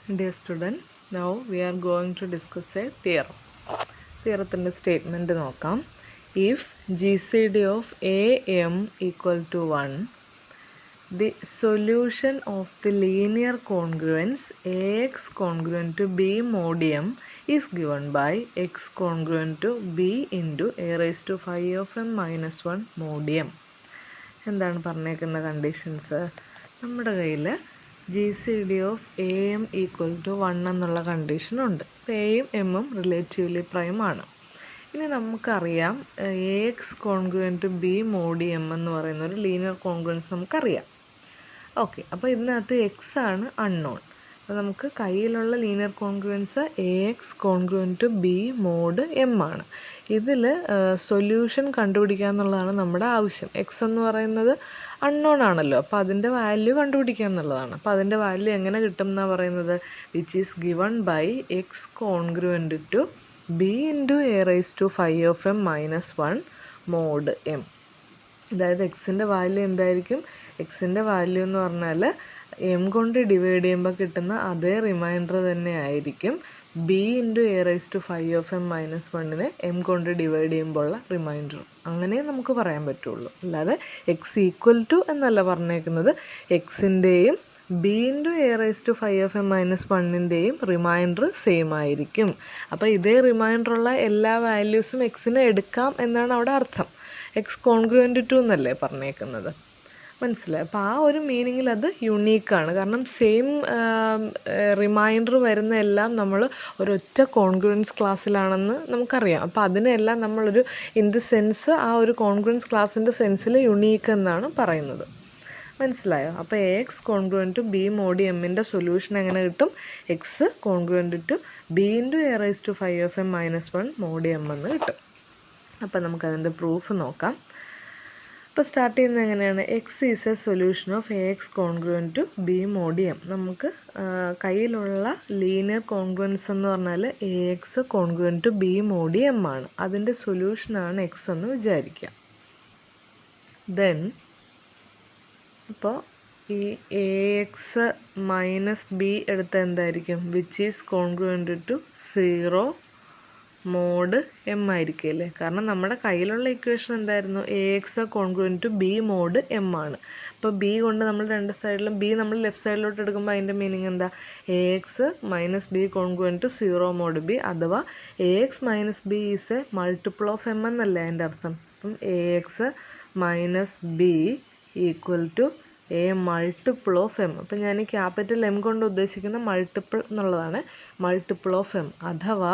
Dear students, now we are going to discuss a theorem. Theorem's statement നോക്കാം. If GCD of AM equal to 1, the solution of the linear congruence AX congruent to B mod M is given by X congruent to B into A raised to phi of M minus 1 mod M. എന്താണ് പറഞ്ഞേക്കുന്ന conditions? നമ്മുടെ കയ്യിൽ GCD of AM equal to 1 എന്നുള്ള കണ്ടീഷനുണ്ട്. അപ്പോൾ എയും എമ്മും relatively prime ആണ്. ഇനി നമുക്കറിയാം AX congruent to B mod M എന്ന് പറയുന്ന ഒരു ലീനിയർ കോൺഗ്രുവൻസ് നമുക്കറിയാം. ഓക്കെ, അപ്പോൾ ഇതിനകത്ത് X ആണ് അൺനോൺ. അപ്പോൾ നമുക്ക് കയ്യിലുള്ള linear congruence AX congruent to B mod M ആണ്. ഇതിൽ സൊല്യൂഷൻ കണ്ടുപിടിക്കുക എന്നുള്ളതാണ് നമ്മുടെ ആവശ്യം. എക്സ് എന്ന് പറയുന്നത് അൺനോൺ ആണല്ലോ, അപ്പോൾ അതിൻ്റെ വാല്യൂ കണ്ടുപിടിക്കുക എന്നുള്ളതാണ്. അപ്പോൾ അതിൻ്റെ വാല്യൂ എങ്ങനെ കിട്ടും എന്നാണ് പറയുന്നത്? Which is given by x congruent to b into A raise to phi of M minus 1 mod m. അതായത് എക്സിൻ്റെ വാല്യൂ എന്തായിരിക്കും? എക്സിൻ്റെ വാല്യൂ എന്ന് പറഞ്ഞാൽ എം കൊണ്ട് ഡിവൈഡ് ചെയ്യുമ്പോൾ കിട്ടുന്ന അതേ റിമൈൻഡർ തന്നെ ആയിരിക്കും B into A raise to phi of M minus 1നെ എം കൊണ്ട് ഡിവൈഡ് ചെയ്യുമ്പോഴുള്ള റിമൈൻഡർ. അങ്ങനെ നമുക്ക് പറയാൻ പറ്റുള്ളൂ. അല്ലാതെ എക്സ് ഈക്വൽ ടു എന്നല്ല പറഞ്ഞേക്കുന്നത്. എക്സിൻ്റെയും B into A raise to phi of M minus 1ൻ്റെയും റിമൈൻഡർ സെയിം ആയിരിക്കും. അപ്പോൾ ഇതേ റിമൈൻഡറുള്ള എല്ലാ വാല്യൂസും എക്സിന് എടുക്കാം എന്നാണ് അവിടെ അർത്ഥം. എക്സ് കോൺഗ്രുവൻറ്റ് ടു എന്നല്ലേ പറഞ്ഞേക്കുന്നത്, മനസ്സിലായി? അപ്പോൾ ആ ഒരു മീനിങ്ങിൽ അത് യുണീക്കാണ്. കാരണം സെയിം റിമൈൻഡർ വരുന്ന എല്ലാം നമ്മൾ ഒരൊറ്റ കോൺഗ്രുവൻസ് ക്ലാസ്സിലാണെന്ന് നമുക്കറിയാം. അപ്പോൾ അതിനെല്ലാം നമ്മളൊരു ഇൻ ദി സെൻസ് ആ ഒരു കോൺഗ്രുവൻസ് ക്ലാസ്സിൻ്റെ സെൻസിൽ യുണീക്ക് എന്നാണ് പറയുന്നത്. മനസ്സിലായോ? അപ്പോൾ x congruent to B mod എമ്മിൻ്റെ സൊല്യൂഷൻ എങ്ങനെ കിട്ടും? X congruent to b into A raise to phi of M minus 1 mod m എന്ന് കിട്ടും. അപ്പോൾ നമുക്കതിൻ്റെ പ്രൂഫ് നോക്കാം. ഇപ്പോൾ സ്റ്റാർട്ട് ചെയ്യുന്നത് എങ്ങനെയാണ്? X is a solution of a X congruent to B mod m. നമുക്ക് കയ്യിലുള്ള ലീനിയർ കോൺഗ്രുവൻസ് എന്ന് പറഞ്ഞാൽ a X congruent to B mod M ആണ്. അതിൻ്റെ സൊല്യൂഷനാണ് എക്സ് എന്ന് വിചാരിക്കുക. ദെൻ ഇപ്പോൾ ഈ എ എക്സ് മൈനസ് ബി എടുത്ത എന്തായിരിക്കും? Which is congruent to 0 mod M ആയിരിക്കുമല്ലേ? കാരണം നമ്മുടെ കയ്യിലുള്ള ഇക്വേഷൻ എന്തായിരുന്നു? A X congruent to B mod M ആണ്. അപ്പോൾ ബി കൊണ്ട് നമ്മൾ രണ്ട് സൈഡിലും ബി നമ്മൾ ലെഫ്റ്റ് സൈഡിലോട്ട് എടുക്കുമ്പോൾ അതിൻ്റെ മീനിങ് എന്താ? A X minus B congruent to 0 mod B, അഥവാ A X minus B is a multiple of M എന്നല്ലേ അതിൻ്റെ അർത്ഥം. അപ്പം A X minus B equal to a multiple of M. അപ്പം ഞാൻ ഈ ക്യാപിറ്റൽ എം കൊണ്ട് ഉദ്ദേശിക്കുന്ന മൾട്ടിപ്പിൾ എന്നുള്ളതാണ്. മൾട്ടിപ്പിൾ ഓഫ് എം അഥവാ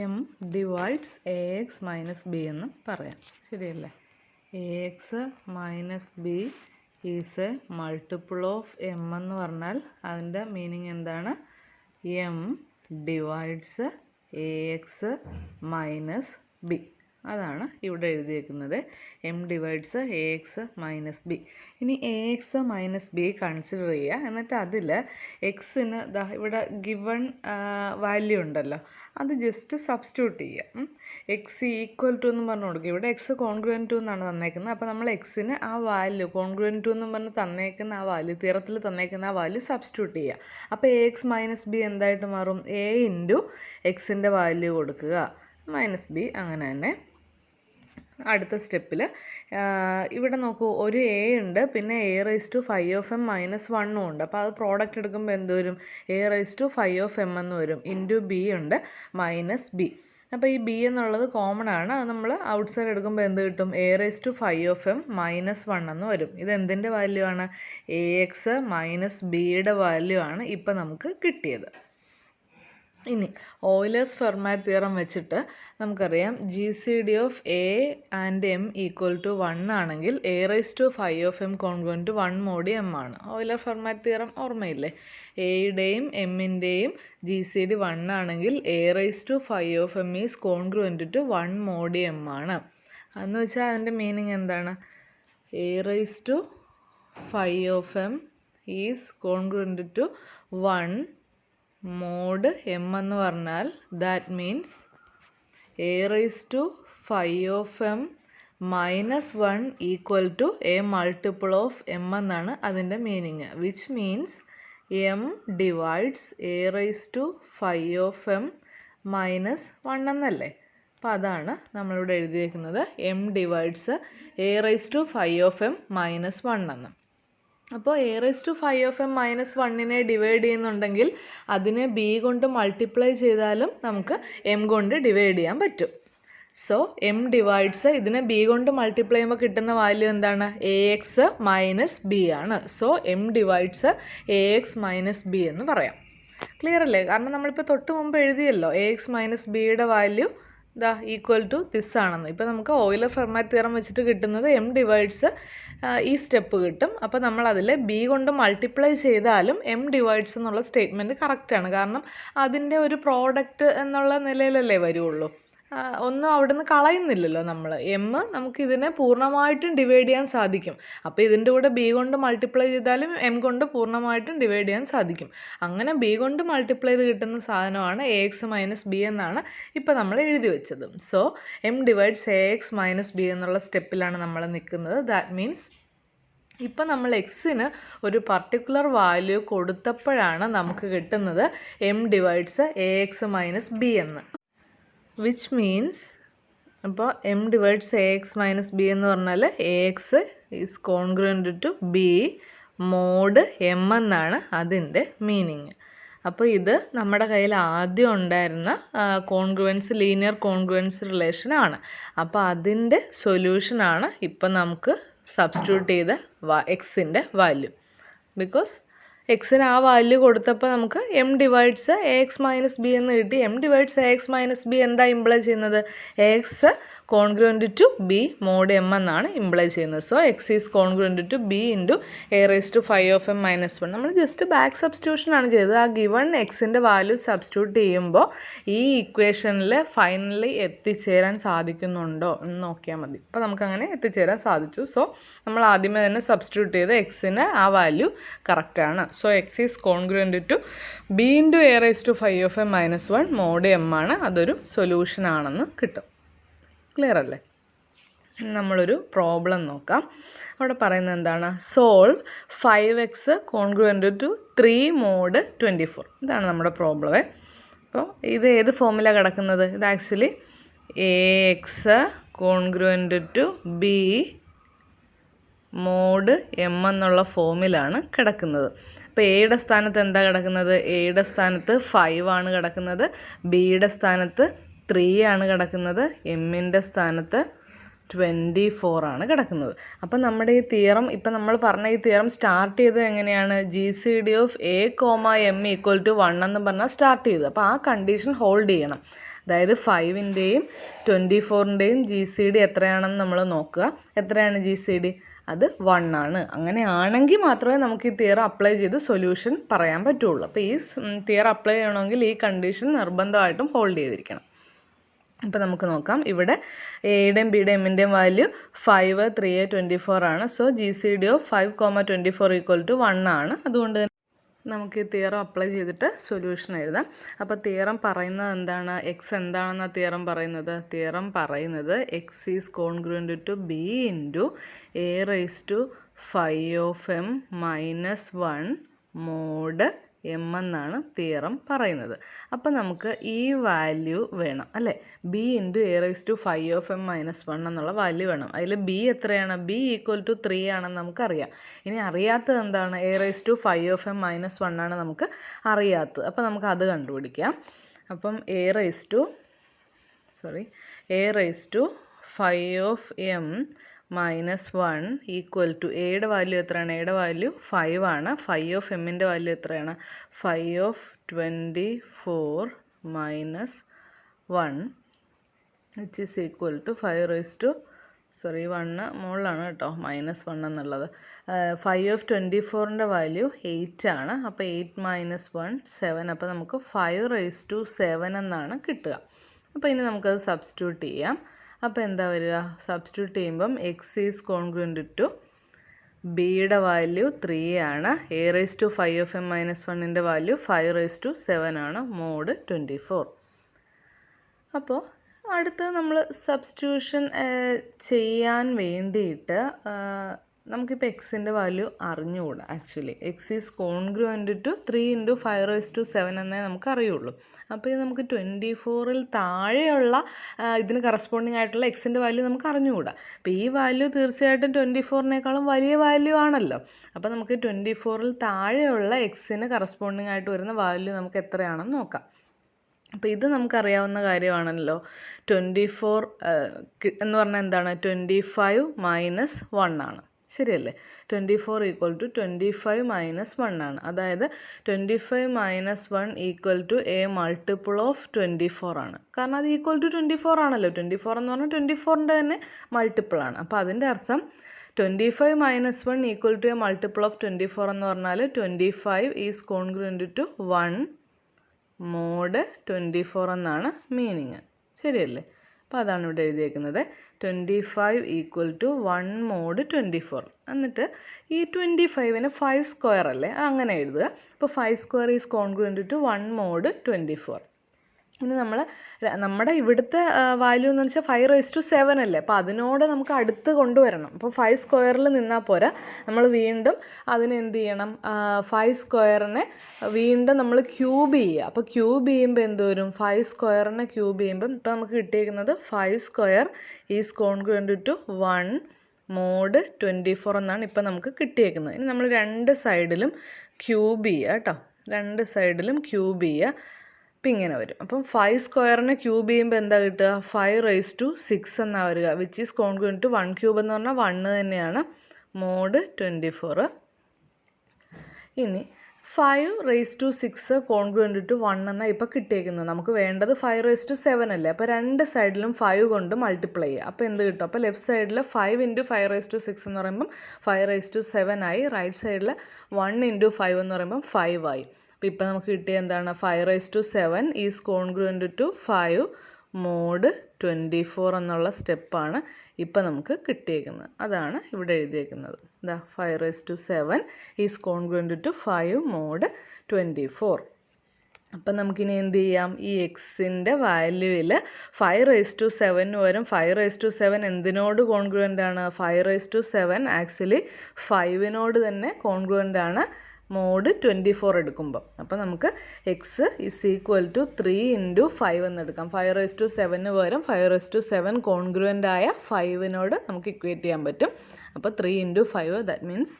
M divides A X minus B എന്ന് പറയാം. ശരിയല്ലേ? A X minus B is a multiple of M എന്ന് പറഞ്ഞാൽ അതിൻ്റെ മീനിങ് എന്താണ്? M divides A X minus B. അതാണ് ഇവിടെ എഴുതിയേക്കുന്നത്. M divides A X minus B. ഇനി A X minus B consider ചെയ്യുക. എന്നിട്ട് അതിൽ എക്സിന് ഇവിടെ ഗിവൺ വാല്യൂ ഉണ്ടല്ലോ, അത് ജസ്റ്റ് സബ്സ്റ്റിറ്റ്യൂട്ട് ചെയ്യുക. എക്സ് ഈക്വൽ ടു എന്ന് പറഞ്ഞു കൊടുക്കുക. ഇവിടെ എക്സ് കോൺഗ്രുവൻറ്റ് ടു എന്നാണ് തന്നേക്കുന്നത്. അപ്പോൾ നമ്മൾ എക്സിന് ആ വാല്യൂ കോൺഗ്രുവൻറ്റ് ടു എന്ന് പറഞ്ഞ് തന്നേക്കുന്ന ആ വാല്യൂ, തിയറത്തിൽ തന്നേക്കുന്ന ആ വാല്യൂ സബ്സ്റ്റിറ്റ്യൂട്ട് ചെയ്യുക. അപ്പോൾ എ എക്സ് മൈനസ് ബി എന്തായിട്ട് മാറും? എ ഇൻറ്റു എക്സിൻ്റെ വാല്യൂ കൊടുക്കുക മൈനസ് ബി. അങ്ങനെ തന്നെ അടുത്ത സ്റ്റെപ്പിൽ ഇവിടെ നോക്കൂ, ഒരു എ ഉണ്ട്, പിന്നെ a raise to phi of M minus 1 ഉണ്ട്. അപ്പോൾ അത് പ്രോഡക്റ്റ് എടുക്കുമ്പോൾ എന്ത് വരും? A raise to phi of M എന്ന് വരും. ഇൻറ്റു ബി ഉണ്ട് മൈനസ് ബി. അപ്പോൾ ഈ ബി എന്നുള്ളത് കോമൺ ആണ്. അത് നമ്മൾ ഔട്ട് സൈഡ് എടുക്കുമ്പോൾ എന്ത് കിട്ടും? A raise to phi of M minus 1 എന്ന് വരും. ഇത് എന്തിൻ്റെ വാല്യൂ ആണ്? എ എക്സ് മൈനസ് ബിയുടെ വാല്യൂ ആണ് ഇപ്പം നമുക്ക് കിട്ടിയത്. ഇനി ഓയിലേഴ്സ് ഫെർമാറ്റ് തിയറം വെച്ചിട്ട് നമുക്കറിയാം GCD of a and m equal to 1 ആണെങ്കിൽ a raise to phi of m congruent to 1 mod M ആണ്. ഓയിലർ ഫെർമാറ്റ് തിയറം ഓർമ്മയില്ലേ? എയുടെയും എമ്മിൻ്റെയും GCD 1 ആണെങ്കിൽ a raise to phi of m is congruent to 1 mod M ആണ്. എന്ന് വെച്ചാൽ അതിൻ്റെ മീനിങ് എന്താണ്? A raise to phi of m is congruent to 1 mod m എന്ന് പറഞ്ഞാൽ that means a raise to phi of M minus 1 equal to a multiple of M എന്നാണ് അതിൻ്റെ meaning. Which means M divides A raise to 5 of M minus 1 എന്നല്ലേ. അപ്പോൾ അതാണ് നമ്മളിവിടെ എഴുതിയിരിക്കുന്നത് M divides A raise to 5 of M minus 1 എന്ന്. അപ്പോൾ A raise to 5 of M minus 1നെ ഡിവൈഡ് ചെയ്യുന്നുണ്ടെങ്കിൽ അതിനെ ബി കൊണ്ട് മൾട്ടിപ്ലൈ ചെയ്താലും നമുക്ക് എം കൊണ്ട് ഡിവൈഡ് ചെയ്യാൻ പറ്റും. സോ എം ഡിവൈഡ്സ് ഇതിനെ ബി കൊണ്ട് മൾട്ടിപ്ലൈ ചെയ്യുമ്പോൾ കിട്ടുന്ന വാല്യൂ എന്താണ്? എ എക്സ് മൈനസ് ബി ആണ്. So M divides A X minus B എന്ന് പറയാം. ക്ലിയർ അല്ലേ? കാരണം നമ്മളിപ്പോൾ തൊട്ട് മുമ്പ് എഴുതിയല്ലോ എ എക്സ് മൈനസ് ബിയുടെ വാല്യൂ ദാ ഈക്വൽ ടു ദിസ് ആണെന്ന്. ഇപ്പോൾ നമുക്ക് ഓയിലർ ഫെർമാറ്റ് തിയറം വെച്ചിട്ട് കിട്ടുന്നത് എം ഡിവൈഡ്സ് ഈ സ്റ്റെപ്പ് കിട്ടും. അപ്പോൾ നമ്മൾ അതിൽ ബി കൊണ്ട് മൾട്ടിപ്ലൈ ചെയ്താലും എം ഡിവൈഡ്സ് എന്നുള്ള സ്റ്റേറ്റ്മെൻറ്റ് കറക്റ്റാണ്. കാരണം അതിൻ്റെ ഒരു പ്രോഡക്റ്റ് എന്നുള്ള നിലയിലല്ലേ വരുള്ളൂ. ഒന്നും അവിടെ നിന്ന് കളയുന്നില്ലല്ലോ നമ്മൾ. എം നമുക്ക് ഇതിനെ പൂർണ്ണമായിട്ടും ഡിവൈഡ് ചെയ്യാൻ സാധിക്കും. അപ്പോൾ ഇതിൻ്റെ കൂടെ ബി കൊണ്ട് മൾട്ടിപ്ലൈ ചെയ്താലും എം കൊണ്ട് പൂർണ്ണമായിട്ടും ഡിവൈഡ് ചെയ്യാൻ സാധിക്കും. അങ്ങനെ ബി കൊണ്ട് മൾട്ടിപ്ലൈ ചെയ്ത് കിട്ടുന്ന സാധനമാണ് എ എക്സ് മൈനസ് ബി എന്നാണ് ഇപ്പോൾ നമ്മൾ എഴുതി വെച്ചത്. So M divides A X minus B എന്നുള്ള സ്റ്റെപ്പിലാണ് നമ്മൾ നിൽക്കുന്നത്. ദാറ്റ് മീൻസ് ഇപ്പം നമ്മൾ എക്സിന് ഒരു പർട്ടിക്കുലർ വാല്യൂ കൊടുത്തപ്പോഴാണ് നമുക്ക് കിട്ടുന്നത് m divides A X minus B എന്ന്. വിച്ച് മീൻസ് അപ്പോൾ m divides A X minus B എന്ന് പറഞ്ഞാൽ a x is congruent to B mod m എന്നാണ് അതിൻ്റെ മീനിങ്. അപ്പോൾ ഇത് നമ്മുടെ കയ്യിൽ ആദ്യം ഉണ്ടായിരുന്ന കോൺഗ്രുവൻസ് ലീനിയർ കോൺഗ്രുവൻസ് റിലേഷനാണ്. അപ്പോൾ അതിൻ്റെ സൊല്യൂഷനാണ് ഇപ്പം നമുക്ക് സബ്സ്റ്റിറ്റ്യൂട്ട് ചെയ്ത എക്സിൻ്റെ വാല്യൂ. ബിക്കോസ് എക്സിന് ആ വാല്യൂ കൊടുത്തപ്പോൾ നമുക്ക് m divides A X minus B എന്ന് കിട്ടി. M divides A X minus b എന്താ ഇംപ്ലൈ ചെയ്യുന്നത്? A x congruent to B mod m എന്നാണ് ഇംപ്ലൈ ചെയ്യുന്നത്. So x is congruent to b into A raise to 5 of M minus 1. നമ്മൾ just back സബ്സ്റ്റിറ്റ്യൂഷനാണ് ചെയ്തത്. ആ given എക്സിൻ്റെ value substitute ചെയ്യുമ്പോൾ ഈ ഇക്വേഷനിൽ ഫൈനലി എത്തിച്ചേരാൻ സാധിക്കുന്നുണ്ടോ എന്ന് നോക്കിയാൽ മതി. അപ്പോൾ നമുക്കങ്ങനെ എത്തിച്ചേരാൻ സാധിച്ചു. സോ നമ്മൾ ആദ്യമേ തന്നെ സബ്സ്റ്റിറ്റ്യൂട്ട് ചെയ്ത് എക്സിന് ആ വാല്യൂ കറക്റ്റാണ്. So x is congruent to b into A raise to 5 of M minus 1 mod M ആണ്. അതൊരു സൊല്യൂഷനാണെന്ന് കിട്ടും. ക്ലിയർ അല്ലേ? നമ്മളൊരു പ്രോബ്ലം നോക്കാം. അവിടെ പറയുന്നത് എന്താണ്? Solve 5x congruent to 3 mod 24. ഇതാണ് നമ്മുടെ പ്രോബ്ലമേ. അപ്പോൾ ഇത് ഏത് ഫോമിലാണ് കിടക്കുന്നത്? ഇത് actually a x congruent to B mod m എന്നുള്ള ഫോമിലാണ് കിടക്കുന്നത്. അപ്പോൾ എയുടെ സ്ഥാനത്ത് എന്താ കിടക്കുന്നത്? എയുടെ സ്ഥാനത്ത് 5 ആണ് കിടക്കുന്നത്. ബിയുടെ സ്ഥാനത്ത് 3 ആണ് കിടക്കുന്നത്. എമ്മിൻ്റെ സ്ഥാനത്ത് 24 ആണ് കിടക്കുന്നത്. അപ്പം നമ്മുടെ ഈ തിയറം, ഇപ്പം നമ്മൾ പറഞ്ഞ ഈ തിയറം സ്റ്റാർട്ട് ചെയ്തത് എങ്ങനെയാണ്? G C D of a comma m equal to 1 എന്ന് പറഞ്ഞാൽ സ്റ്റാർട്ട് ചെയ്തത്. അപ്പോൾ ആ കണ്ടീഷൻ ഹോൾഡ് ചെയ്യണം. അതായത് 5ൻ്റെയും 24ൻ്റെയും ജി സി ഡി എത്രയാണെന്ന് നമ്മൾ നോക്കുക. എത്രയാണ് ജി സി ഡി? അത് 1 ആണ്. അങ്ങനെ ആണെങ്കിൽ മാത്രമേ നമുക്ക് ഈ തിയറം അപ്ലൈ ചെയ്ത് സൊല്യൂഷൻ പറയാൻ പറ്റുള്ളൂ. അപ്പോൾ ഈ തിയറം അപ്ലൈ ചെയ്യണമെങ്കിൽ ഈ കണ്ടീഷൻ നിർബന്ധമായിട്ടും ഹോൾഡ് ചെയ്തിരിക്കണം. അപ്പോൾ നമുക്ക് നോക്കാം. ഇവിടെ എയുടെയും ബിയുടെയും എമ്മിൻ്റെയും വാല്യൂ 5, 3, 24 ആണ്. So G C D of 5, 24 equal to 1 ആണ്. അതുകൊണ്ട് തന്നെ നമുക്ക് ഈ തിയറം അപ്ലൈ ചെയ്തിട്ട് സൊല്യൂഷൻ എഴുതാം. അപ്പോൾ തിയറം പറയുന്നത് എന്താണ്? എക്സ് എന്താണെന്നാണ് തിയറം പറയുന്നത്? തിയറം പറയുന്നത് x is congruent to b into A raise to 5 of M minus 1 mod m എന്നാണ് തിയറം പറയുന്നത്. അപ്പം നമുക്ക് ഈ വാല്യൂ വേണം അല്ലേ? B into A raise to 5 of M minus 1 എന്നുള്ള വാല്യൂ വേണം. അതിൽ ബി എത്രയാണ്? ബി ഈക്വൽ ടു 3 ആണെന്ന് നമുക്കറിയാം. ഇനി അറിയാത്തത് എന്താണ്? A raise to 5 of M minus 1 ആണ് നമുക്ക് അറിയാത്തത്. അപ്പം നമുക്ക് അത് കണ്ടുപിടിക്കാം. അപ്പം a raise to 5 of M minus 1 equal to എയുടെ വാല്യൂ എത്രയാണ്? എയുടെ വാല്യൂ 5 ആണ്. 5 ഓഫ് എമ്മിൻ്റെ വാല്യൂ എത്രയാണ്? 5 of 24 minus 1 which is equal to 5 raise to 1 മുകളിലാണ് കേട്ടോ മൈനസ് 1 എന്നുള്ളത്. 5 ഓഫ് 24ൻ്റെ വാല്യൂ 8 ആണ്. അപ്പോൾ 8 മൈനസ് 1 7. അപ്പോൾ നമുക്ക് 5 റൈസ് ടു 7 എന്നാണ് കിട്ടുക. അപ്പോൾ ഇനി നമുക്കത് സബ്സ്റ്റിറ്റ്യൂട്ട് ചെയ്യാം. അപ്പോൾ എന്താ വരിക? സബ്സ്റ്റിറ്റ്യൂട്ട് ചെയ്യുമ്പം എക്സ് ഈസ് കോൺഗ്രുവൻ്റ് ടു ബിയുടെ വാല്യൂ 3 ആണ്. A raise to 5 of M minus 1ൻ്റെ വാല്യൂ 5 റൈസ് ടു 7 ആണ് മോഡ് 24. അപ്പോൾ അടുത്ത് നമ്മൾ സബ്സ്റ്റിറ്റ്യൂഷൻ ചെയ്യാൻ വേണ്ടിയിട്ട് നമുക്കിപ്പോൾ എക്സിൻ്റെ വാല്യൂ അറിഞ്ഞുകൂടാ. Actually x is congruent to 3 × 5⁷ എന്നേ നമുക്ക് അറിയുള്ളൂ. അപ്പോൾ ഇത് നമുക്ക് 24ൽ താഴെയുള്ള ഇതിന് കറസ്പോണ്ടിങ് ആയിട്ടുള്ള എക്സിൻ്റെ വാല്യൂ നമുക്ക് അറിഞ്ഞുകൂടാ. അപ്പോൾ ഈ വാല്യൂ തീർച്ചയായിട്ടും 24നേക്കാളും വലിയ വാല്യൂ ആണല്ലോ. അപ്പോൾ നമുക്ക് 24ൽ താഴെയുള്ള എക്സിന് കറസ്പോണ്ടിങ് ആയിട്ട് വരുന്ന വാല്യൂ നമുക്ക് എത്രയാണെന്ന് നോക്കാം. അപ്പോൾ ഇത് നമുക്കറിയാവുന്ന കാര്യമാണല്ലോ. 24 എന്ന് പറഞ്ഞാൽ എന്താണ്? 25 - 1 ആണ്. ശരിയല്ലേ? 24 = 25 - 1 ആണ്. അതായത് 25 - 1 = a മൾട്ടിപ്പിൾ ഓഫ് 24 ആണ്. കാരണം അത് ഈക്വൽ ടു 24 ആണല്ലോ. 24 എന്ന് പറഞ്ഞാൽ 24ൻ്റെ തന്നെ മൾട്ടിപ്പിൾ ആണ്. അപ്പോൾ അതിൻ്റെ അർത്ഥം 25 - 1 = a മൾട്ടിപ്പിൾ ഓഫ് 24 എന്ന് പറഞ്ഞാൽ 25 ഈസ് കോൺഗ്രുവൻ്റ് ടു 1 mod 24 എന്നാണ് മീനിങ്. ശരിയല്ലേ? അപ്പോൾ അതാണ് ഇവിടെ എഴുതിയേക്കുന്നത്. 25 = 1 mod 24. എന്നിട്ട് ഈ 25ന് 5² അല്ലേ, അങ്ങനെ എഴുതുക. അപ്പോൾ 5² ഈസ് കോൺഗ്രുവൻ്റ് ടു 1 mod 24. ഇനി നമ്മുടെ ഇവിടുത്തെ വാല്യൂ എന്ന് വെച്ചാൽ 5⁷ അല്ലേ. അപ്പോൾ അതിനോട് നമുക്ക് അടുത്ത് കൊണ്ടുവരണം. അപ്പോൾ 5² നിന്നാൽ പോരാ, നമ്മൾ വീണ്ടും അതിന് എന്ത് ചെയ്യണം? 5² വീണ്ടും നമ്മൾ ക്യൂബ് ചെയ്യുക. അപ്പോൾ ക്യൂബ് ചെയ്യുമ്പോൾ എന്ത് വരും? 5² ക്യൂബ് ചെയ്യുമ്പം ഇപ്പോൾ നമുക്ക് കിട്ടിയിരിക്കുന്നത് 5² ഈസ് കോൺഗ്രുവൻ്റ് ടു 1 mod 24 എന്നാണ് ഇപ്പോൾ നമുക്ക് കിട്ടിയേക്കുന്നത്. ഇനി നമ്മൾ രണ്ട് സൈഡിലും ക്യൂബ് ചെയ്യുക കേട്ടോ. രണ്ട് സൈഡിലും ക്യൂബ് ചെയ്യുക. അപ്പം ഇങ്ങനെ വരും. അപ്പം 5² ക്യൂബ് ചെയ്യുമ്പോൾ എന്താ കിട്ടുക? 5⁻6 എന്നാണ് വരിക. വിച്ച് ഈസ് കോൺഗ്രുവൻ്റ് ടു 1³ എന്ന് പറഞ്ഞാൽ 1 തന്നെയാണ്, mod 24. ഇനി 5⁻6 കോൺഗ്രുവൻ്റ് ടു 1 എന്നാണ് ഇപ്പോൾ കിട്ടിയേക്കുന്നത്. നമുക്ക് വേണ്ടത് 5⁻7 അല്ലേ. അപ്പോൾ രണ്ട് സൈഡിലും 5 കൊണ്ട് മൾട്ടിപ്ലൈ ചെയ്യുക. അപ്പോൾ എന്ത് കിട്ടും? അപ്പോൾ ലെഫ്റ്റ് സൈഡിൽ 5 × 5⁻6 എന്ന് പറയുമ്പം 5⁻7 ആയി. റൈറ്റ് സൈഡിൽ 1 × 5 എന്ന് പറയുമ്പം 5 ആയി. അപ്പോൾ ഇപ്പോൾ നമുക്ക് കിട്ടിയ എന്താണ്? 5⁻7 ഈസ് കോൺഗ്രുവൻ്റ് ടു 5 mod 24 എന്നുള്ള സ്റ്റെപ്പാണ് ഇപ്പോൾ നമുക്ക് കിട്ടിയേക്കുന്നത്. അതാണ് ഇവിടെ എഴുതിയേക്കുന്നത്. എന്താ? 5⁻7 ഈസ് കോൺഗ്രുവൻ്റ് ടു 5 mod 24. അപ്പം നമുക്കിനി എന്ത് ചെയ്യാം? ഈ എക്സിൻ്റെ വാല്യൂവിൽ 5⁻7 വരും. 5⁻7 എന്തിനോട് കോൺഗ്രുവൻ്റ് ആണ്? 5⁻7 ആക്ച്വലി 5നോട് തന്നെ കോൺഗ്രുവൻ്റ് ആണ് mod 24 എടുക്കുമ്പോൾ. അപ്പോൾ നമുക്ക് എക്സ് ഈസ് ഈക്വൽ ടു 3 × 5 എന്നെടുക്കാം. 5⁻7 പകരം 5⁻7 കോൺഗ്രുവൻ്റ് ആയ 5നോട് നമുക്ക് ഇക്വേറ്റ് ചെയ്യാൻ പറ്റും. അപ്പോൾ 3 × 5 ദാറ്റ് മീൻസ്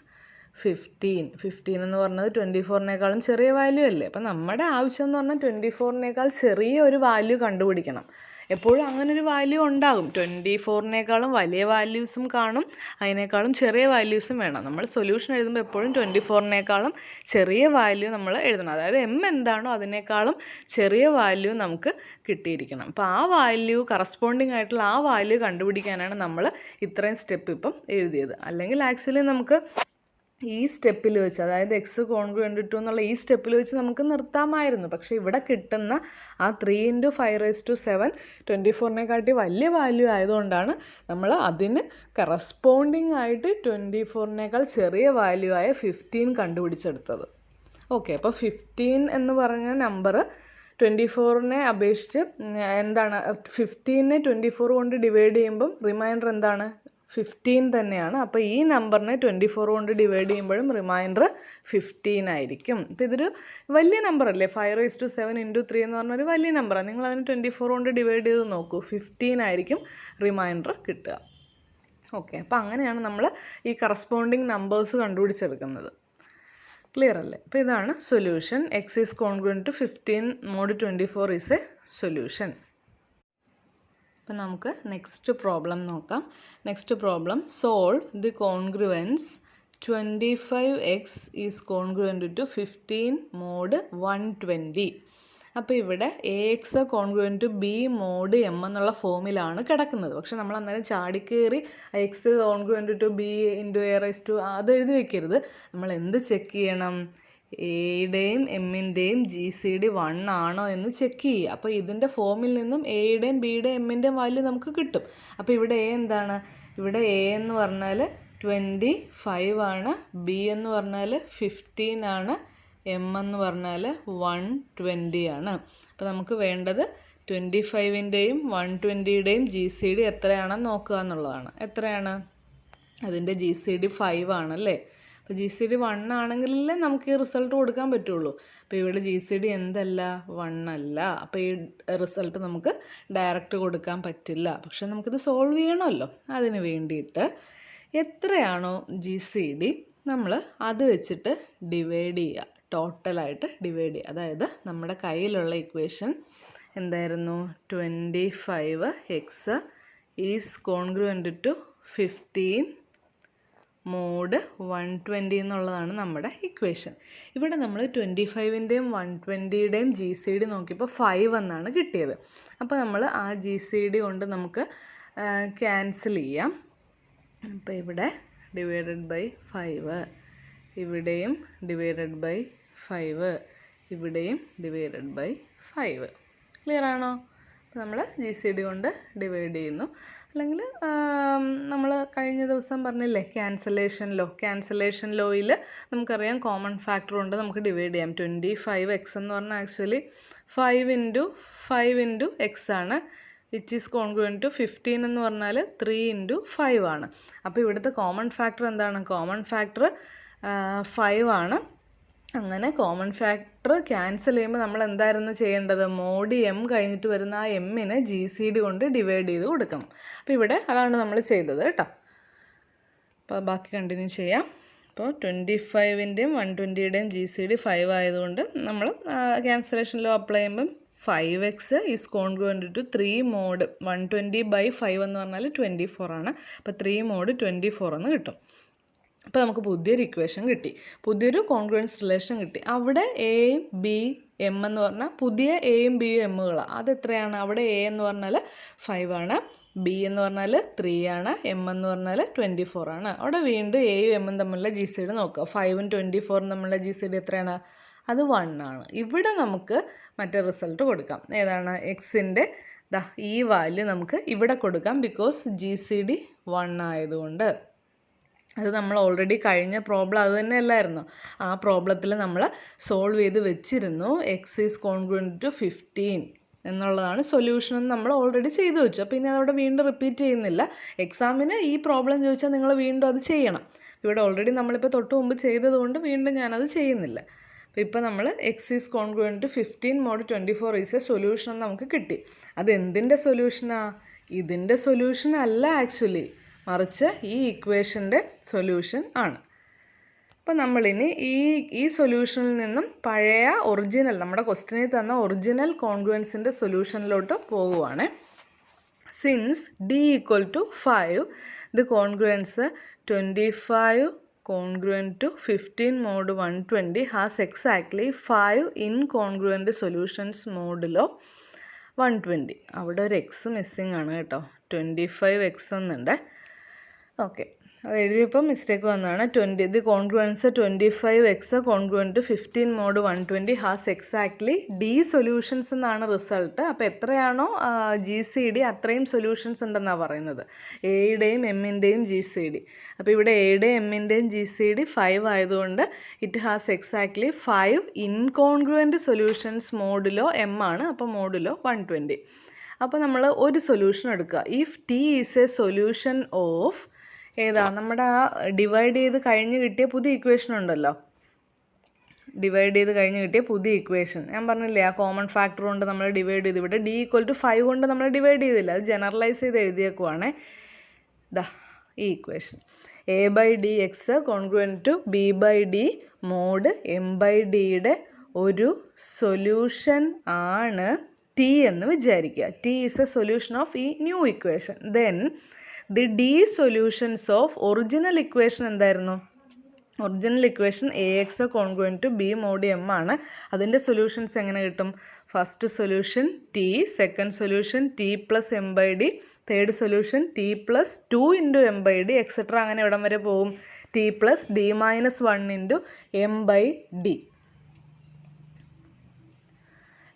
15 എന്ന് പറഞ്ഞത് 24നേക്കാളും ചെറിയ വാല്യൂ അല്ലേ. അപ്പം നമ്മുടെ ആവശ്യം എന്ന് പറഞ്ഞാൽ 24നേക്കാൾ ചെറിയ ഒരു വാല്യൂ കണ്ടുപിടിക്കണം. എപ്പോഴും അങ്ങനൊരു വാല്യൂ ഉണ്ടാകും. 24നേക്കാളും വലിയ വാല്യൂസും കാണും, അതിനേക്കാളും ചെറിയ വാല്യൂസും വേണം. നമ്മൾ സൊല്യൂഷൻ എഴുതുമ്പോൾ എപ്പോഴും 24നേക്കാളും ചെറിയ വാല്യൂ നമ്മൾ എഴുതണം. അതായത് എന്താണോ അതിനേക്കാളും ചെറിയ വാല്യൂ നമുക്ക് കിട്ടിയിരിക്കണം. അപ്പോൾ ആ വാല്യൂ കറസ്പോണ്ടിങ് ആയിട്ടുള്ള ആ വാല്യൂ കണ്ടുപിടിക്കാനാണ് നമ്മൾ ഇത്രയും സ്റ്റെപ്പ് ഇപ്പം എഴുതിയത്. അല്ലെങ്കിൽ ആക്ച്വലി നമുക്ക് ഈ സ്റ്റെപ്പിൽ വെച്ച്, അതായത് എക്സ് കോൺഗ്രുവൻ്റ് ടു എന്നുള്ള ഈ സ്റ്റെപ്പിൽ വെച്ച് നമുക്ക് നിർത്താമായിരുന്നു. പക്ഷേ ഇവിടെ കിട്ടുന്ന ആ 3 × 5⁻7 24നേക്കാട്ടി വലിയ വാല്യൂ ആയതുകൊണ്ടാണ് നമ്മൾ അതിന് കറസ്പോണ്ടിങ് ആയിട്ട് 24നേക്കാൾ ചെറിയ വാല്യൂ ആയ 15 കണ്ടുപിടിച്ചെടുത്തത്. ഓക്കെ, അപ്പോൾ 15 എന്ന് പറഞ്ഞ നമ്പർ 24നെ അപേക്ഷിച്ച് എന്താണ്? 15നെ 24 കൊണ്ട് ഡിവൈഡ് ചെയ്യുമ്പം റിമൈൻഡർ എന്താണ്? 15 തന്നെയാണ്. അപ്പോൾ ഈ നമ്പറിനെ 24 കൊണ്ട് ഡിവൈഡ് ചെയ്യുമ്പോഴും റിമൈൻഡർ 15 ആയിരിക്കും. അപ്പോൾ ഇതൊരു വലിയ നമ്പറല്ലേ. 5⁻7 × 3 എന്ന് പറഞ്ഞൊരു വലിയ നമ്പറാണ്. നിങ്ങൾ അതിന് 24 കൊണ്ട് ഡിവൈഡ് ചെയ്ത് നോക്കൂ, 15 ആയിരിക്കും റിമൈൻഡർ കിട്ടുക. ഓക്കെ, അപ്പോൾ അങ്ങനെയാണ് നമ്മൾ ഈ കറസ്പോണ്ടിങ് നമ്പേഴ്സ് കണ്ടുപിടിച്ചെടുക്കുന്നത്. ക്ലിയർ അല്ലേ? അപ്പോൾ ഇതാണ് solution. X is congruent to 15 mod 24 is a solution. അപ്പോൾ നമുക്ക് നെക്സ്റ്റ് പ്രോബ്ലം നോക്കാം. Next problem, solve the congruence 25x is congruent to 15 mod 120. അപ്പോൾ ഇവിടെ AX congruent to B mod M എന്നുള്ള ഫോമിലാണ് കിടക്കുന്നത്. പക്ഷെ നമ്മൾ അന്നേരം ചാടിക്കേറി X congruent to B × A⁻, അത് എഴുതി വെക്കരുത്. നമ്മൾ എന്ത് ചെക്ക് ചെയ്യണം? എയുടെയും എമ്മിൻ്റെയും GCD 1 ആണോ എന്ന് ചെക്ക് ചെയ്യുക. അപ്പോൾ ഇതിൻ്റെ ഫോമിൽ നിന്നും എയുടെയും ബിയുടെയും എമ്മിൻ്റെയും വാല്യൂ നമുക്ക് കിട്ടും. അപ്പോൾ ഇവിടെ എ എന്താണ്? ഇവിടെ എ എന്ന് പറഞ്ഞാൽ 25 ആണ്, ബി എന്ന് പറഞ്ഞാൽ 15 ആണ്, എം എന്ന് പറഞ്ഞാൽ 120 ആണ്. അപ്പോൾ നമുക്ക് വേണ്ടത് 25ൻ്റെയും 120യുടെയും GCD എത്രയാണെന്ന് നോക്കുക എന്നുള്ളതാണ്. എത്രയാണ്? അതിൻ്റെ GCD 5 ആണല്ലേ. അപ്പോൾ GCD 1 ആണെങ്കിലല്ലേ നമുക്ക് ഈ റിസൾട്ട് കൊടുക്കാൻ പറ്റുള്ളൂ. അപ്പോൾ ഇവിടെ GCD എന്തല്ല, 1 അല്ല. അപ്പോൾ ഈ റിസൾട്ട് നമുക്ക് ഡയറക്റ്റ് കൊടുക്കാൻ പറ്റില്ല. പക്ഷെ നമുക്കിത് സോൾവ് ചെയ്യണമല്ലോ. അതിന് വേണ്ടിയിട്ട് എത്രയാണോ GCD നമ്മൾ അത് വെച്ചിട്ട് ഡിവൈഡ് ചെയ്യുക, ടോട്ടലായിട്ട് ഡിവൈഡ് ചെയ്യുക. അതായത് നമ്മുടെ കയ്യിലുള്ള ഇക്വേഷൻ എന്തായിരുന്നു, 25x is congruent to 15 mod 120 എന്നുള്ളതാണ് നമ്മുടെ ഇക്വേഷൻ. ഇവിടെ നമ്മൾ 25ൻ്റെയും 120യുടെയും GCD നോക്കിയപ്പോൾ 5 എന്നാണ് കിട്ടിയത്. അപ്പോൾ നമ്മൾ ആ GCD കൊണ്ട് നമുക്ക് ക്യാൻസൽ ചെയ്യാം. അപ്പോൾ ഇവിടെ ഡിവൈഡഡ് ബൈ 5, ഇവിടെയും ഡിവൈഡഡ് ബൈ 5, ഇവിടെയും ഡിവൈഡഡ് ബൈ 5. ക്ലിയർ ആണോ? അപ്പോൾ നമ്മൾ GCD കൊണ്ട് ഡിവൈഡ് ചെയ്യുന്നു. അല്ലെങ്കിൽ നമ്മൾ കഴിഞ്ഞ ദിവസം പറഞ്ഞില്ലേ ക്യാൻസലേഷൻ ലോയിൽ നമുക്കറിയാം കോമൺ ഫാക്ടർ കൊണ്ട് നമുക്ക് ഡിവൈഡ് ചെയ്യാം. 25x എന്ന് പറഞ്ഞാൽ ആക്ച്വലി 5 ഇൻറ്റു എക്സ് ആണ്, വിച്ച് ഈസ് കോൺഗ്രുവൻ്റ് ടു 15 എന്ന് പറഞ്ഞാൽ 3 ഇൻറ്റു 5 ആണ്. അപ്പോൾ ഇവിടുത്തെ കോമൺ ഫാക്ടർ എന്താണ്, കോമൺ ഫാക്ടർ 5 ആണ്. അങ്ങനെ കോമൺ ഫാക്ടർ ക്യാൻസൽ ചെയ്യുമ്പോൾ നമ്മൾ എന്തായിരുന്നു ചെയ്യേണ്ടത്, മോഡ് m കഴിഞ്ഞിട്ട് വരുന്ന ആ എമ്മിനെ GCD കൊണ്ട് ഡിവൈഡ് ചെയ്ത് കൊടുക്കണം. അപ്പോൾ ഇവിടെ അതാണ് നമ്മൾ ചെയ്തത് കേട്ടോ. അപ്പോൾ ബാക്കി കണ്ടിന്യൂ ചെയ്യാം. അപ്പോൾ 25ൻ്റെയും 120യുടെയും GCD 5 ആയതുകൊണ്ട് നമ്മൾ ക്യാൻസലേഷൻ ലോ അപ്ലൈ ചെയ്യുമ്പം 5x is congruent to 3 mode 120/5 എന്ന് പറഞ്ഞാൽ 24 ആണ്. അപ്പോൾ 3 മോഡ് 24 എന്ന് കിട്ടും. അപ്പോൾ നമുക്ക് പുതിയൊരു ഇക്വേഷൻ കിട്ടി, പുതിയൊരു കോൺഗ്രുവൻസ് റിലേഷൻ കിട്ടി. അവിടെ എയും ബി എം എന്ന് പറഞ്ഞാൽ പുതിയ എയും ബിയും എമ്മുകളാണ്. അതെത്രയാണ്, അവിടെ എ എന്ന് പറഞ്ഞാൽ 5 ആണ്, ബി എന്ന് പറഞ്ഞാൽ 3 ആണ്, എം എന്ന് പറഞ്ഞാൽ 24 ആണ്. അവിടെ വീണ്ടും എയും എമ്മും തമ്മിലുള്ള GCD നോക്കുക. 5ഉം 24ഉം തമ്മിലുള്ള GCD എത്രയാണ്, അത് 1 ആണ്. ഇവിടെ നമുക്ക് മറ്റേ റിസൾട്ട് കൊടുക്കാം. ഏതാണ്, എക്സിൻ്റെ ഈ വാല്യൂ നമുക്ക് ഇവിടെ കൊടുക്കാം, ബിക്കോസ് GCD 1 ആയതുകൊണ്ട്. അത് നമ്മൾ ഓൾറെഡി കഴിഞ്ഞ പ്രോബ്ലം അത് തന്നെ അല്ലായിരുന്നു. ആ പ്രോബ്ലത്തിൽ നമ്മൾ സോൾവ് ചെയ്ത് വെച്ചിരുന്നു. എക്സ് ഈസ് കോൺഗ്രുവൻ്റ് ടു 15 എന്നുള്ളതാണ് സൊല്യൂഷൻ എന്ന് നമ്മൾ ഓൾറെഡി ചെയ്തു വെച്ചു. അപ്പോൾ ഇനി അതവിടെ വീണ്ടും റിപ്പീറ്റ് ചെയ്യുന്നില്ല. എക്സാമിന് ഈ പ്രോബ്ലം ചോദിച്ചാൽ നിങ്ങൾ വീണ്ടും അത് ചെയ്യണം. ഇവിടെ ഓൾറെഡി നമ്മളിപ്പോൾ തൊട്ട് മുമ്പ് ചെയ്തതുകൊണ്ട് വീണ്ടും ഞാനത് ചെയ്യുന്നില്ല. അപ്പോൾ ഇപ്പോൾ നമ്മൾ x is congruent to 15 mod 24 is a solution നമുക്ക് കിട്ടി. അത് എന്തിൻ്റെ സൊല്യൂഷനാണ്, ഇതിൻ്റെ സൊല്യൂഷൻ അല്ല ആക്ച്വലി, മറിച്ച് ഈ ഇക്വേഷൻ്റെ സൊല്യൂഷൻ ആണ്. അപ്പോൾ നമ്മളിനി ഈ സൊല്യൂഷനിൽ നിന്നും പഴയ ഒറിജിനൽ നമ്മുടെ ക്വസ്റ്റ്യനിൽ തന്ന ഒറിജിനൽ കോൺഗ്രുവൻസിൻ്റെ സൊല്യൂഷനിലോട്ട് പോകുവാണ്. Since D = 5 the congruence 25 congruent to 15 mod 120 has exactly 5 incongruent solutions modulo 120. അവിടെ ഒരു എക്സ് മിസ്സിങ് ആണ് കേട്ടോ, 25x എന്നുണ്ട്. ഓക്കെ, അത് എഴുതിയപ്പോൾ മിസ്റ്റേക്ക് വന്നതാണ്. The congruence 25x congruent to 15 mod 120 has exactly D solutions എന്നാണ് റിസൾട്ട്. അപ്പോൾ എത്രയാണോ GCD അത്രയും സൊല്യൂഷൻസ് ഉണ്ടെന്നാണ് പറയുന്നത്, എയുടെയും എമ്മിൻ്റെയും GCD. അപ്പോൾ ഇവിടെ എയുടെയും എമ്മിൻ്റെയും GCD 5 ആയതുകൊണ്ട് it has exactly 5 incongruent solutions modulo m ആണ്, അപ്പോൾ മോഡുലോ 120. അപ്പോൾ നമ്മൾ ഒരു സൊല്യൂഷൻ എടുക്കുക. If T is a solution of ഏതാ, നമ്മുടെ ആ ഡിവൈഡ് ചെയ്ത് കഴിഞ്ഞ് കിട്ടിയ പുതിയ ഇക്വേഷൻ ഉണ്ടല്ലോ, ഡിവൈഡ് ചെയ്ത് കഴിഞ്ഞ് കിട്ടിയ പുതിയ ഇക്വേഷൻ ഞാൻ പറഞ്ഞില്ലേ, ആ കോമൺ ഫാക്ടർ കൊണ്ട് നമ്മൾ ഡിവൈഡ് ചെയ്ത്, ഇവിടെ D = 5 കൊണ്ട് നമ്മൾ ഡിവൈഡ് ചെയ്തില്ല, അത് ജനറലൈസ് ചെയ്ത് എഴുതിയേക്കുവാണേ. ഈ equation A/dx congruent to B/d mod M/dയുടെ ഒരു സൊല്യൂഷൻ ആണ് T എന്ന് വിചാരിക്കുക. T is a solution of ഈ new equation. Then the D solutions of original equation എന്തായിരുന്നു, original equation AX congruent to B mod M ആണ്. അതിൻ്റെ സൊല്യൂഷൻസ് എങ്ങനെ കിട്ടും, first solution T, second solution T + M/d, third solution T + 2 × M/d etcetera, അങ്ങനെ ഇവിടം വരെ പോകും. T + D - 1 × M/d.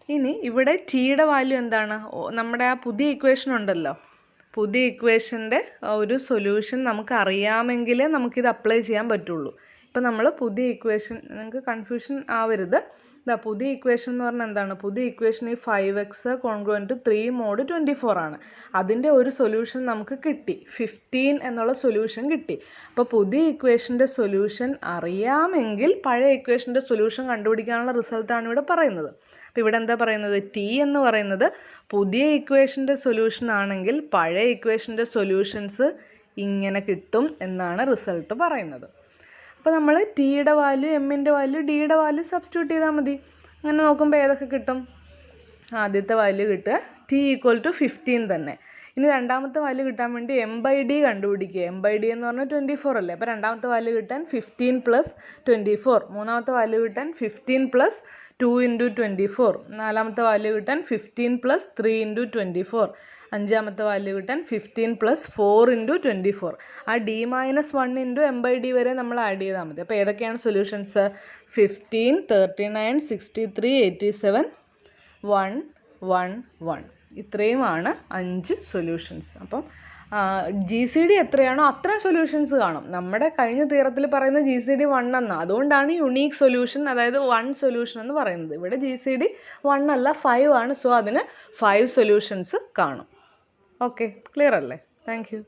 ഇനി ഇവിടെ Tയുടെ വാല്യൂ എന്താണ്, നമ്മുടെ ആ പുതിയ ഇക്വേഷൻ ഉണ്ടല്ലോ, പുതിയ ഇക്വേഷൻ്റെ ഒരു സൊല്യൂഷൻ നമുക്ക് അറിയാമെങ്കിലേ നമുക്കിത് അപ്ലൈ ചെയ്യാൻ പറ്റുള്ളൂ. ഇപ്പം നമ്മൾ പുതിയ ഇക്വേഷൻ, നിങ്ങൾക്ക് കൺഫ്യൂഷൻ ആവരുത്, പുതിയ ഇക്വേഷൻ എന്ന് പറഞ്ഞാൽ എന്താണ്? പുതിയ ഇക്വേഷൻ ഈ 5x കോൺഗ്രുവൻ്റ് ടു 3 mod 24 ആണ്. അതിൻ്റെ ഒരു സൊല്യൂഷൻ നമുക്ക് കിട്ടി, 15 എന്നുള്ള സൊല്യൂഷൻ കിട്ടി. അപ്പോൾ പുതിയ ഇക്വേഷൻ്റെ സൊല്യൂഷൻ അറിയാമെങ്കിൽ പഴയ ഇക്വേഷൻ്റെ സൊല്യൂഷൻ കണ്ടുപിടിക്കാനുള്ള റിസൾട്ടാണ് ഇവിടെ പറയുന്നത്. അപ്പോൾ ഇവിടെ എന്താ പറയുന്നത്? ടി എന്ന് പറയുന്നത് പുതിയ ഇക്വേഷൻ്റെ സൊല്യൂഷൻ ആണെങ്കിൽ പഴയ ഇക്വേഷൻ്റെ സൊല്യൂഷൻസ് ഇങ്ങനെ കിട്ടും എന്നാണ് റിസൾട്ട് പറയുന്നത്. അപ്പോൾ നമ്മൾ ടിയുടെ വാല്യൂ, എമ്മിൻ്റെ വാല്യൂ, ഡിയുടെ വാല്യൂ സബ്സ്റ്റിറ്റ്യൂട്ട് ചെയ്താൽ മതി. അങ്ങനെ നോക്കുമ്പോൾ ഏതൊക്കെ കിട്ടും? ആദ്യത്തെ വാല്യൂ കിട്ടുക ടി ഈക്വൽ ടു 15 തന്നെ. ഇനി രണ്ടാമത്തെ വാല്യൂ കിട്ടാൻ വേണ്ടി m/d കണ്ടുപിടിക്കുക. m/d എന്ന് പറഞ്ഞാൽ 24 അല്ലേ. അപ്പോൾ രണ്ടാമത്തെ വാല്യൂ കിട്ടാൻ 15 + 24. മൂന്നാമത്തെ വാല്യൂ കിട്ടാൻ 15 + 2 × 24. നാലാമത്തെ വാല്യൂ കിട്ടാൻ 15 + 3 × 24. അഞ്ചാമത്തെ വാല്യൂ കിട്ടാൻ 15 + 4 × 24. ആ d - 1 × m/d വരെ നമ്മൾ ആഡ് ചെയ്താൽ മതി. അപ്പോൾ ഏതൊക്കെയാണ് സൊല്യൂഷൻസ്? 15, 39, 63, 87, 1, 1, 1. ഇത്രയുമാണ് 5 സൊല്യൂഷൻസ്. അപ്പം GCD എത്രയാണോ അത്രയും സൊല്യൂഷൻസ് കാണും. നമ്മുടെ കഴിഞ്ഞ തിയറത്തിൽ പറയുന്ന GCD 1 എന്നാണ്. അതുകൊണ്ടാണ് യുണീക്ക് സൊല്യൂഷൻ, അതായത് 1 സൊല്യൂഷൻ എന്ന് പറയുന്നത്. ഇവിടെ GCD 1 അല്ല 5 ആണ്. സോ അതിന് 5 സൊല്യൂഷൻസ് കാണും. ഓക്കെ, ക്ലിയർ അല്ലേ? Thank you.